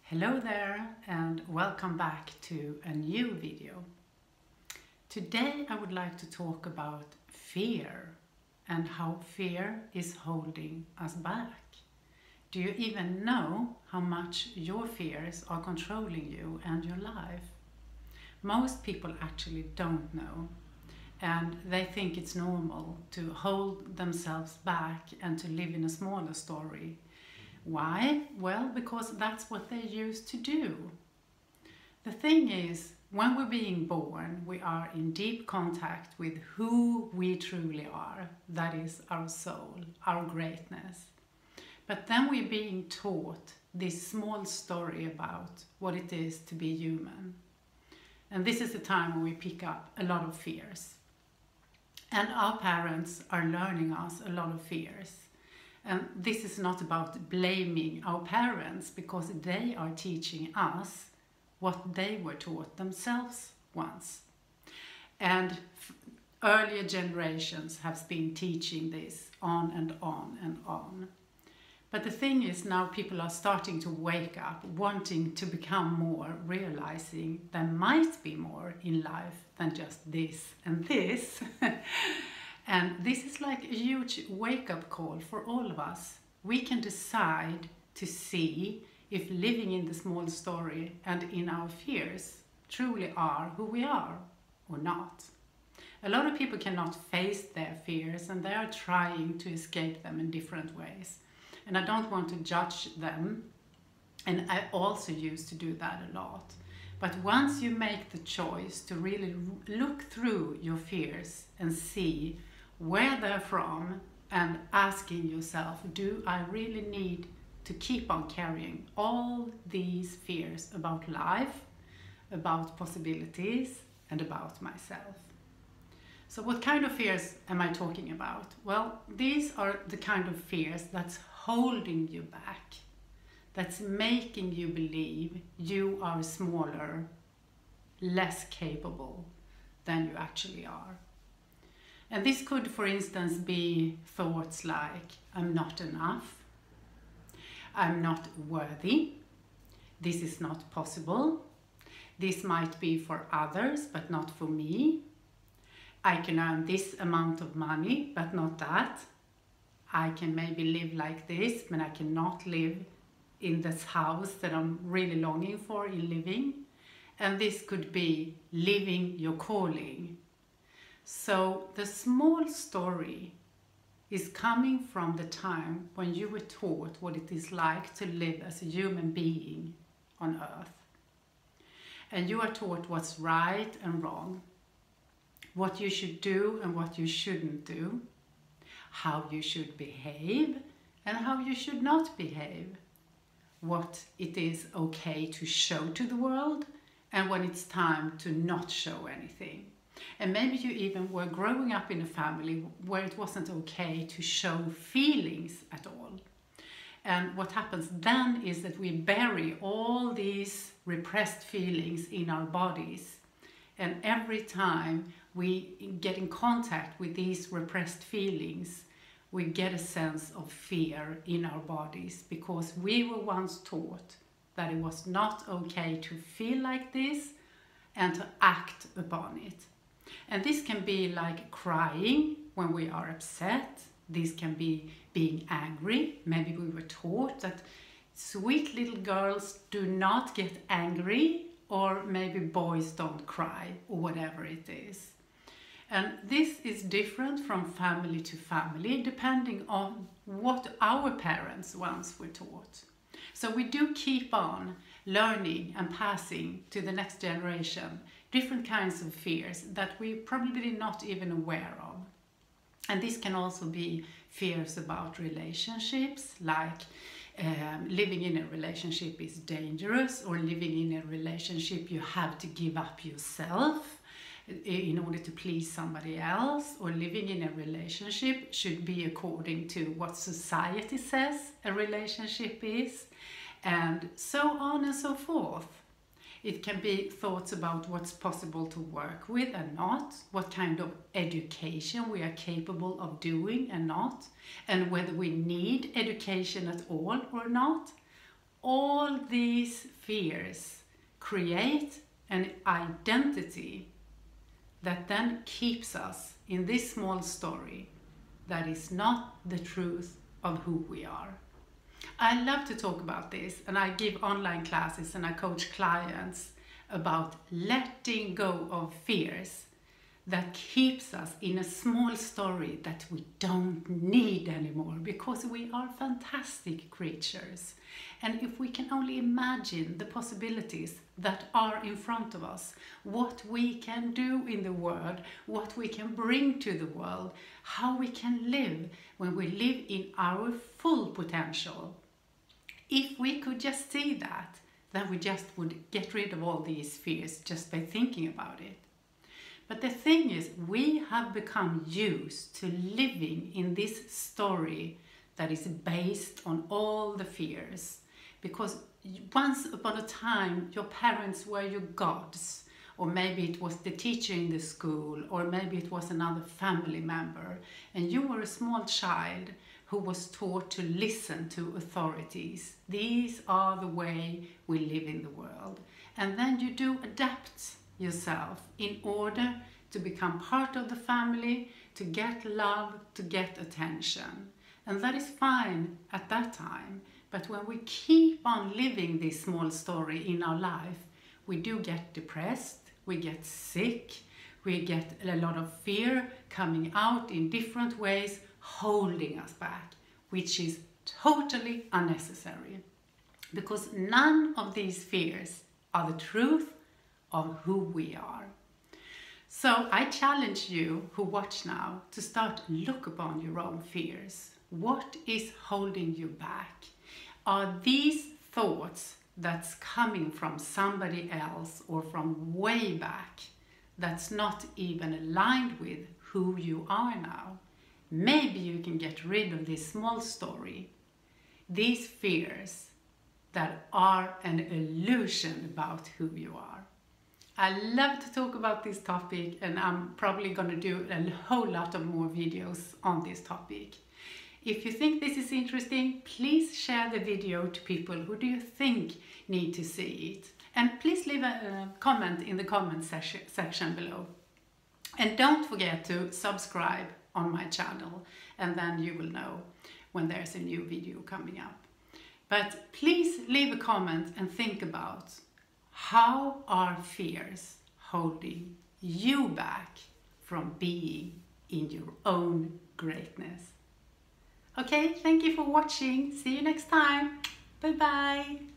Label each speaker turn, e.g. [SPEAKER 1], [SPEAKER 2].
[SPEAKER 1] Hello there and welcome back to a new video. Today I would like to talk about fear and how fear is holding us back. Do you even know how much your fears are controlling you and your life? Most people actually don't know, and they think it's normal to hold themselves back and to live in a smaller story. Why? Well, because that's what they used to do. The thing is, when we're being born, we are in deep contact with who we truly are. That is our soul, our greatness. But then we're being taught this small story about what it is to be human. And this is the time when we pick up a lot of fears. And our parents are learning us a lot of fears. And this is not about blaming our parents, because they are teaching us what they were taught themselves once. And earlier generations have been teaching this on and on and on. But the thing is, now people are starting to wake up, wanting to become more, realizing there might be more in life than just this and this. And this is like a huge wake-up call for all of us. We can decide to see if living in the small story and in our fears truly are who we are or not. A lot of people cannot face their fears and they are trying to escape them in different ways. And I don't want to judge them, and I also used to do that a lot. But once you make the choice to really look through your fears and see where they're from, and asking yourself, do I really need to keep on carrying all these fears about life, about possibilities, and about myself? So what kind of fears am I talking about? Well, these are the kind of fears that's holding you back, that's making you believe you are smaller, less capable than you actually are. And this could, for instance, be thoughts like, I'm not enough, I'm not worthy, this is not possible, this might be for others but not for me, I can earn this amount of money but not that, I can maybe live like this but I cannot live in this house that I'm really longing for in living. And this could be living your calling. So the small story is coming from the time when you were taught what it is like to live as a human being on earth. And you are taught what's right and wrong, what you should do and what you shouldn't do, how you should behave and how you should not behave, what it is okay to show to the world and when it's time to not show anything. And maybe you even were growing up in a family where it wasn't okay to show feelings at all. And what happens then is that we bury all these repressed feelings in our bodies. And every time we get in contact with these repressed feelings, we get a sense of fear in our bodies, because we were once taught that it was not okay to feel like this and to act upon it. And this can be like crying when we are upset. This can be being angry. Maybe we were taught that sweet little girls do not get angry, or maybe boys don't cry, or whatever it is. And this is different from family to family, depending on what our parents once were taught. So we do keep on learning and passing to the next generation different kinds of fears that we're probably not even aware of. And this can also be fears about relationships, like living in a relationship is dangerous, or living in a relationship you have to give up yourself in order to please somebody else, or living in a relationship should be according to what society says a relationship is, and so on and so forth. It can be thoughts about what's possible to work with and not, what kind of education we are capable of doing and not, and whether we need education at all or not. all these fears create an identity that then keeps us in this small story that is not the truth of who we are. I love to talk about this, and I give online classes and I coach clients about letting go of fears that keeps us in a small story that we don't need anymore, because we are fantastic creatures. And if we can only imagine the possibilities that are in front of us, what we can do in the world, what we can bring to the world, how we can live when we live in our full potential. If we could just see that, then we just would get rid of all these fears just by thinking about it. But the thing is, we have become used to living in this story that is based on all the fears. Because once upon a time, your parents were your gods. Or maybe it was the teacher in the school, or maybe it was another family member. And you were a small child who was taught to listen to authorities. These are the way we live in the world. And then you do adapt yourself in order to become part of the family, to get love, to get attention. And that is fine at that time. But when we keep on living this small story in our life, we do get depressed, we get sick, we get a lot of fear coming out in different ways, holding us back, which is totally unnecessary. Because none of these fears are the truth of who we are. So I challenge you who watch now to start look upon your own fears. What is holding you back? Are these thoughts that's coming from somebody else or from way back that's not even aligned with who you are now? Maybe you can get rid of this small story, these fears that are an illusion about who you are. I love to talk about this topic, and I'm probably going to do a whole lot of more videos on this topic. If you think this is interesting, please share the video to people who do you think need to see it. And please leave a comment in the comment section below. And don't forget to subscribe on my channel, and then you will know when there's a new video coming up. But please leave a comment and think about, how are fears holding you back from being in your own greatness? Okay, thank you for watching. See you next time. Bye bye.